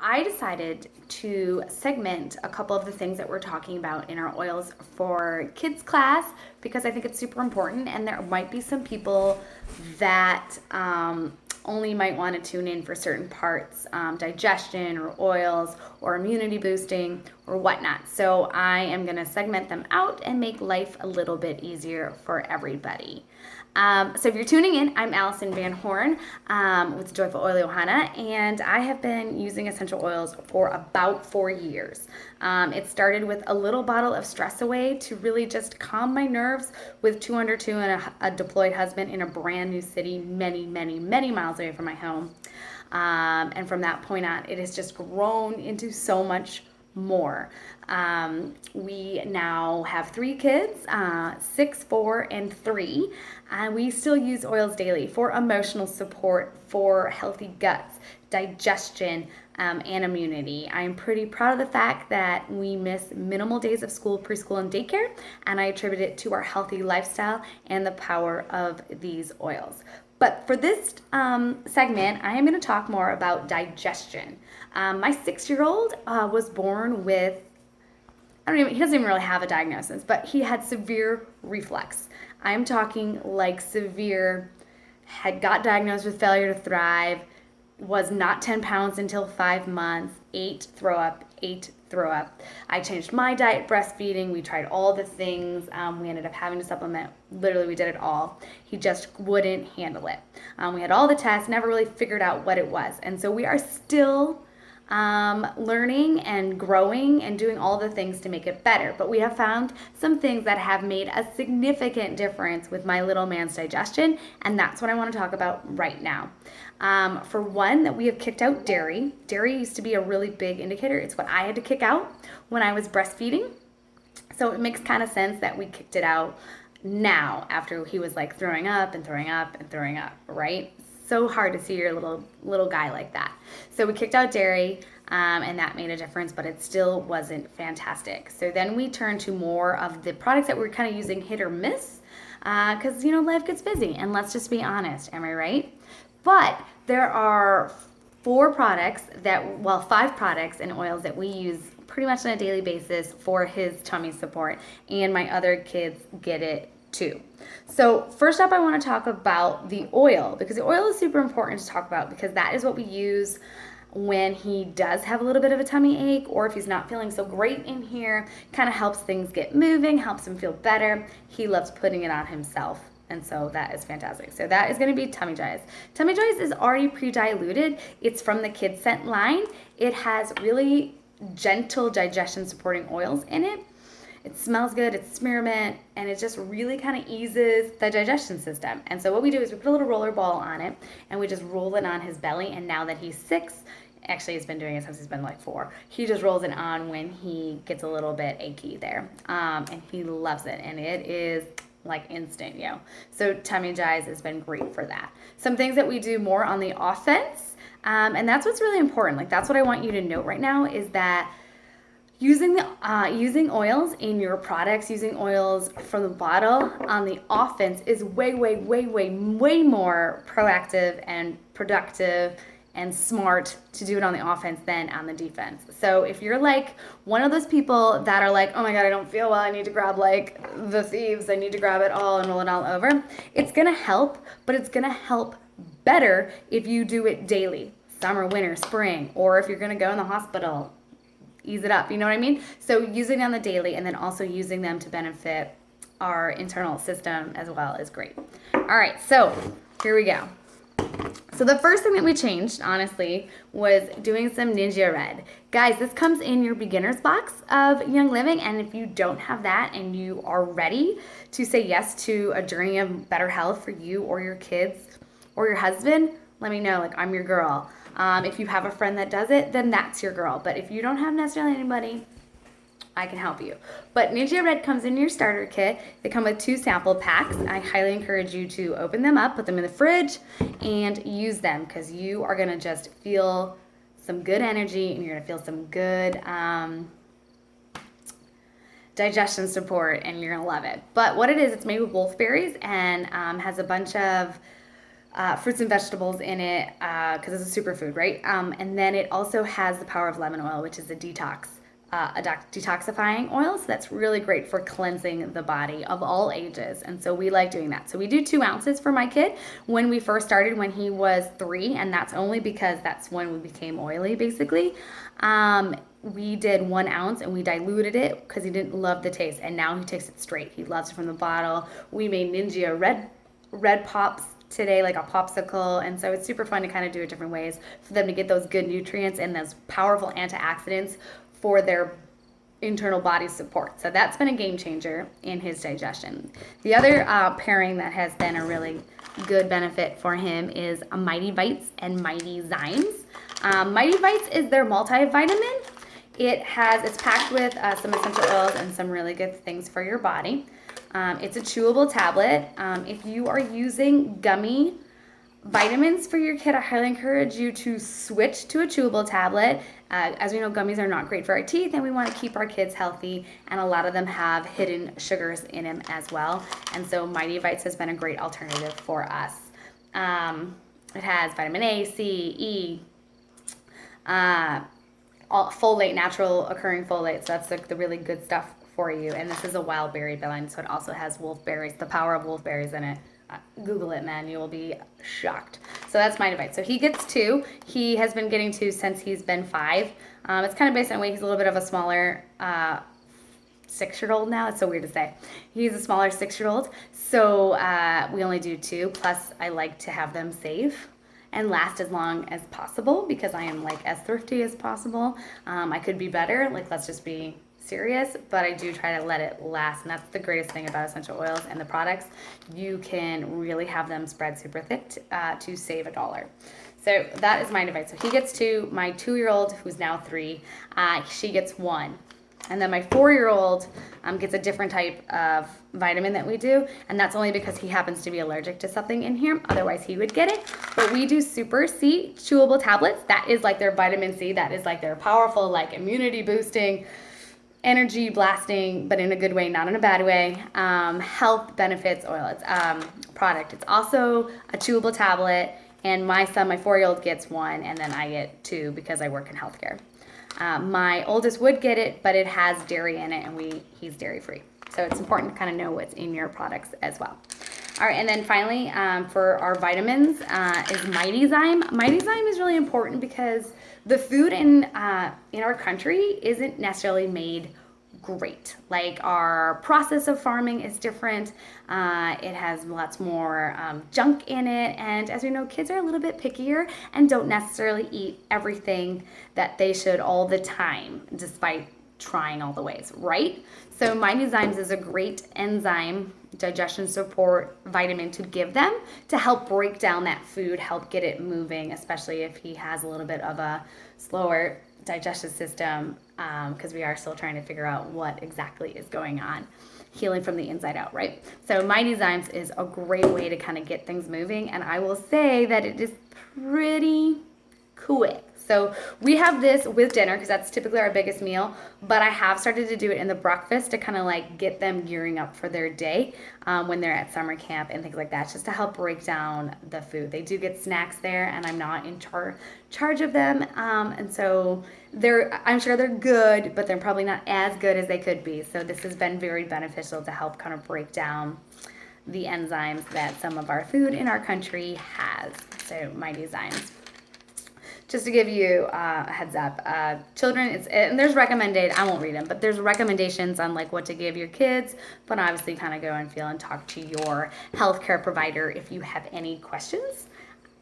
I decided to segment a couple of the things that we're talking about in our oils for kids class because I think it's super important, and there might be some people that only might want to tune in for certain parts, digestion or oils or immunity boosting or whatnot. So I am going to segment them out and make life a little bit easier for everybody. So if you're tuning in, I'm Allison Van Horn with Joyful Oil Ohana, and I have been using essential oils for about 4 years. It started with a little bottle of Stress Away to really just calm my nerves with 2 under 2 and a deployed husband in a brand new city many, many, many miles away from my home. And from that point on, it has just grown into so much more. We now have 3 kids, 6, 4, and 3, and we still use oils daily for emotional support, for healthy guts, digestion, and immunity. I'm pretty proud of the fact that we miss minimal days of school, preschool, and daycare, and I attribute it to our healthy lifestyle and the power of these oils. But for this segment, I am going to talk more about digestion. My 6-year-old was born with, he doesn't even really have a diagnosis, but he had severe reflux. I'm talking like severe, had got diagnosed with failure to thrive, was not 10 pounds until 5 months, ate throw up. I changed my diet, breastfeeding. We tried all the things. We ended up having to supplement. Literally, we did it all. He just wouldn't handle it. We had all the tests, never really figured out what it was. And so we are still learning and growing and doing all the things to make it better. But we have found some things that have made a significant difference with my little man's digestion, and that's what I want to talk about right now. For one, that we have kicked out dairy. Dairy used to be a really big indicator. It's what I had to kick out when I was breastfeeding. So it makes kind of sense that we kicked it out now after he was like throwing up, right? So hard to see your little guy like that. So we kicked out dairy, and that made a difference, but it still wasn't fantastic. So then we turned to more of the products that we're kind of using hit or miss, because life gets busy, and let's just be honest, am I right? But there are 5 products and oils that we use pretty much on a daily basis for his tummy support, and my other kids get it too. So first up, I want to talk about the oil, because the oil is super important to talk about, because that is what we use when he does have a little bit of a tummy ache, or if he's not feeling so great in here. Kind of helps things get moving, helps him feel better. He loves putting it on himself, and so that is fantastic. So that is going to be Tummy Joys. Tummy Joys is already pre-diluted. It's from the Kids Scent line. It has really gentle digestion supporting oils in it. It smells good, it's spearmint, and it just really kind of eases the digestion system. And so what we do is we put a little roller ball on it, and we just roll it on his belly. And now that he's 6, actually he's been doing it since he's been like 4, he just rolls it on when he gets a little bit achy there. And he loves it, and it is like instant, So Tummy Joys has been great for that. Some things that we do more on the offense, and that's what's really important. Like, that's what I want you to note right now, is that using oils in your products, using oils from the bottle on the offense is way, way, way, way, way more proactive and productive and smart to do it on the offense than on the defense. So if you're like one of those people that are like, oh my God, I don't feel well, I need to grab like the thieves, I need to grab it all and roll it all over, it's gonna help, but it's gonna help better if you do it daily, summer, winter, spring, or if you're gonna go in the hospital, ease it up, you know what I mean? So using them on the daily, and then also using them to benefit our internal system as well, is great. All right, so here we go. So the first thing that we changed, honestly, was doing some Ninja Red. Guys, this comes in your beginner's box of Young Living, and if you don't have that and you are ready to say yes to a journey of better health for you or your kids or your husband, let me know. Like, I'm your girl. If you have a friend that does it, then that's your girl. But if you don't have necessarily anybody, I can help you. But Ninja Red comes in your starter kit. They come with 2 sample packs. I highly encourage you to open them up, put them in the fridge, and use them, because you are going to just feel some good energy, and you're going to feel some good digestion support, and you're going to love it. But what it is, it's made with wolfberries, and has a bunch of fruits and vegetables in it because it's a superfood, right? And then it also has the power of lemon oil, which is a detoxifying oil. So that's really great for cleansing the body of all ages. And so we like doing that. So we do 2 ounces for my kid when we first started when he was 3. And that's only because that's when we became oily, basically. We did 1 ounce and we diluted it because he didn't love the taste. And now he takes it straight. He loves it from the bottle. We made Ninja red pops today, like a popsicle, and so it's super fun to kind of do it different ways for them to get those good nutrients and those powerful antioxidants for their internal body support. So that's been a game changer in his digestion. The other pairing that has been a really good benefit for him is Mighty Bites and Mighty Zymes. Mighty Bites is their multivitamin. It's packed with some essential oils and some really good things for your body. It's a chewable tablet. If you are using gummy vitamins for your kid, I highly encourage you to switch to a chewable tablet. As we know, gummies are not great for our teeth, and we want to keep our kids healthy, and a lot of them have hidden sugars in them as well. And so Mighty Bites has been a great alternative for us. It has vitamin A, C, E, folate, natural occurring folate, so that's the really good stuff for you. And this is a wild berry blend, so it also has wolfberries, the power of wolfberries in it. Google it, man, you will be shocked. So that's Mighty Bites. So he gets 2. He has been getting 2 since he's been 5. It's kind of based on weight. He's a little bit of a smaller 6-year-old now. It's so weird to say. He's a smaller 6-year-old. So we only do 2. Plus, I like to have them safe and last as long as possible because I am like as thrifty as possible. I could be better. Like, let's just be serious, but I do try to let it last, and that's the greatest thing about essential oils and the products. You can really have them spread super thick to save $1. So that is my advice. So he gets 2. My 2-year-old, who's now 3, she gets 1. And then my 4-year-old gets a different type of vitamin that we do, and that's only because he happens to be allergic to something in here. Otherwise, he would get it. But we do Super C chewable tablets. That is like their vitamin C. That is like their powerful, like immunity boosting, energy blasting, but in a good way, not in a bad way, health benefits oil. It's product. It's also a chewable tablet, and my son, my 4-year-old, gets 1, and then I get 2 because I work in healthcare. My oldest would get it, but it has dairy in it, and he's dairy free. So it's important to kind of know what's in your products as well. All right, and then finally, for our vitamins, is Mighty Zyme. Mighty Zyme is really important because the food in our country isn't necessarily made great. Like, our process of farming is different. It has lots more junk in it, and as we know, kids are a little bit pickier and don't necessarily eat everything that they should all the time, despite trying all the ways, right? So Mighty Zymes is a great enzyme digestion support vitamin to give them to help break down that food, help get it moving, especially if he has a little bit of a slower digestive system, because we are still trying to figure out what exactly is going on, healing from the inside out, right? So Mighty Zymes is a great way to kind of get things moving, and I will say that it is pretty quick. So we have this with dinner because that's typically our biggest meal, but I have started to do it in the breakfast to kind of like get them gearing up for their day when they're at summer camp and things like that, just to help break down the food. They do get snacks there, and I'm not in charge of them, and so I'm sure they're good, but they're probably not as good as they could be. So this has been very beneficial to help kind of break down the enzymes that some of our food in our country has. So Mighty Zymes. Just to give you a heads up, children, and there's recommended, I won't read them, but there's recommendations on like what to give your kids, but obviously kind of go and feel and talk to your healthcare provider if you have any questions.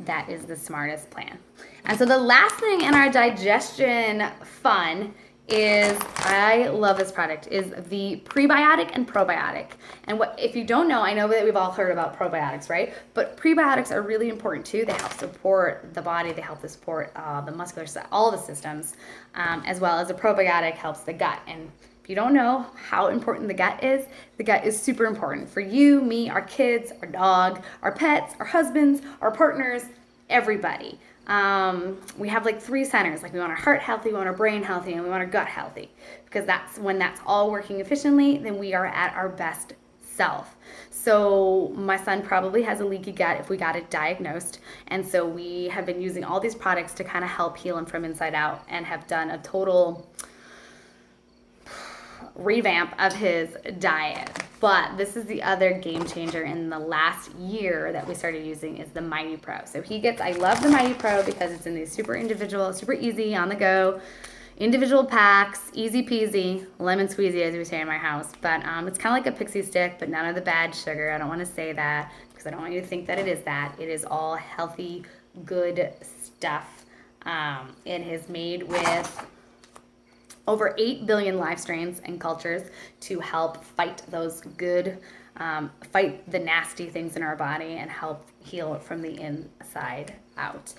That is the smartest plan. And so the last thing in our digestion fun is, I love this product, is the Prebiotic and Probiotic. And what, if you don't know, I know that we've all heard about probiotics, right? But prebiotics are really important too. They help support the body, they help to support the muscular, all the systems, as well as a probiotic helps the gut. And if you don't know how important the gut is super important for you, me, our kids, our dog, our pets, our husbands, our partners, everybody. We have like 3 centers. Like, we want our heart healthy, we want our brain healthy, and we want our gut healthy. Because that's when that's all working efficiently, then we are at our best itself. So my son probably has a leaky gut if we got it diagnosed. And so we have been using all these products to kind of help heal him from inside out, and have done a total revamp of his diet. But this is the other game changer in the last year that we started using, is the Mighty Pro. So I love the Mighty Pro because it's in these super individual, super easy, on the go, individual packs, easy peasy, lemon squeezy, as we say in my house. But it's kind of like a pixie stick, but none of the bad sugar. I don't want to say that because I don't want you to think that it is that. It is all healthy, good stuff. It is made with over 8 billion live strains and cultures to help fight those fight the nasty things in our body and help heal it from the inside out.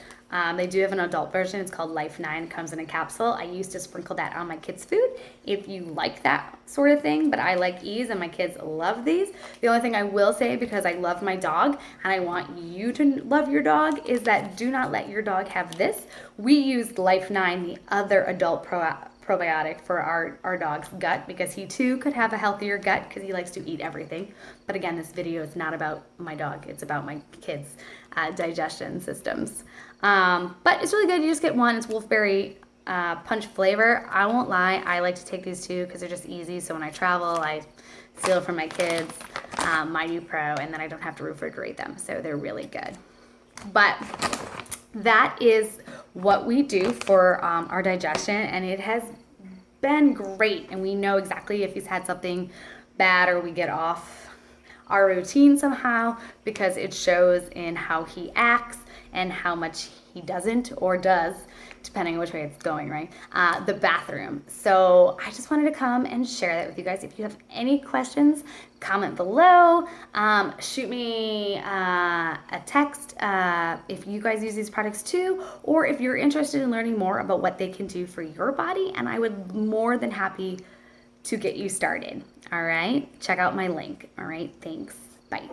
They do have an adult version. It's called Life 9. It comes in a capsule. I used to sprinkle that on my kids' food if you like that sort of thing, but I like ease and my kids love these. The only thing I will say, because I love my dog and I want you to love your dog, is that do not let your dog have this. We used Life 9, the other adult probiotic, for our dog's gut, because he too could have a healthier gut because he likes to eat everything. But again, this video is not about my dog, it's about my kids' digestion systems. But it's really good. You just get one. It's wolfberry punch flavor. I won't lie, I like to take these two because they're just easy. So when I travel, I steal from my kids Mighty Pro, and then I don't have to refrigerate them, so they're really good. But that is what we do for our digestion, and it has been great. And we know exactly if he's had something bad or we get off our routine somehow, because it shows in how he acts and how much he doesn't or does, depending on which way it's going, right? The bathroom. So I just wanted to come and share that with you guys. If you have any questions, comment below. Shoot me a text if you guys use these products too, or if you're interested in learning more about what they can do for your body, and I would more than happy to get you started. All right, check out my link. All right, thanks. Bye.